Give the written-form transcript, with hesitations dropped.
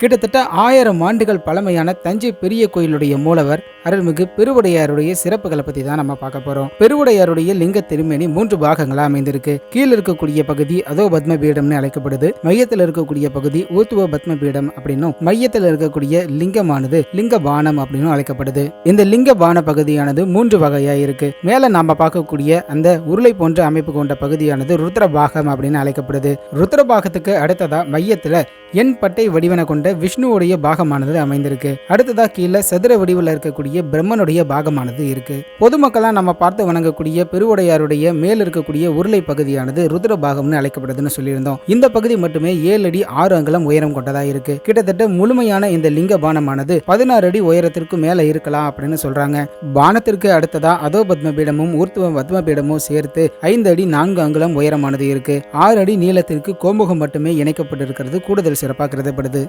கிட்டத்தட்ட 1000 ஆண்டுகள் பழமையான தஞ்சை பெரிய கோயிலுடைய மூலவர் அருள்மிகு பெருவுடையாருடைய சிறப்புகளை பத்தி தான் நம்ம பார்க்க போறோம். பெருவுடையாருடைய லிங்க திருமேனி 3 பாகங்களா அமைந்திருக்கு. கீழே இருக்கக்கூடிய பகுதி அதோ பத்மபீடம்னு அழைக்கப்படுது. மையத்தில் இருக்கக்கூடிய பகுதி ஊர்த்துவ பத்மபீடம் அப்படின்னும், மையத்தில் இருக்கக்கூடிய லிங்கமானது லிங்க பானம் அப்படின்னு அழைக்கப்படுது. இந்த லிங்க பான பகுதியானது 3 வகையா இருக்கு. மேல நாம பார்க்கக்கூடிய அந்த உருளை போன்ற அமைப்பு கொண்ட பகுதியானது ருத்ரபாகம் அப்படின்னு அழைக்கப்படுது. ருத்ரபாகத்துக்கு அடுத்ததா மையத்துல எண் பட்டை வடிவன கொண்ட விஷ்ணுவுடைய பாகமானது அமைந்திருக்கு. அடுத்ததா கீழே சதுர வடிவில் இருக்கக்கூடிய பிரம்மனுடைய பாகமானது இருக்கு. பொதுமக்களா நம்ம பார்த்து வணங்கக்கூடிய பெருவுடையாருடைய மேல் இருக்கக்கூடிய உருளை பகுதியானது ருத்ர பாகம்னு அழைக்கப்படுதுன்னு சொல்லியிருந்தோம். இந்த பகுதி மட்டுமே 7 அடி 6 அங்குலம் உயரம் கொண்டதா இருக்கு. கிட்டத்தட்ட முழுமையான இந்த லிங்க பானமானது 16 அடி உயரத்திற்கு மேல இருக்கலாம் அப்படின்னு சொல்றாங்க. பானத்திற்கு அடுத்ததா அதோ பத்மபீடமும் ஊர்த்துவ பத்மபீடமும் சேர்த்து 5 அடி 4 அங்குலம் உயரமானது இருக்கு. 6 அடி நீளத்திற்கு கோமுகம் மட்டுமே இணைக்கப்பட்டிருக்கிறது கூடுதல் சிறப்பாக கருதப்படுது.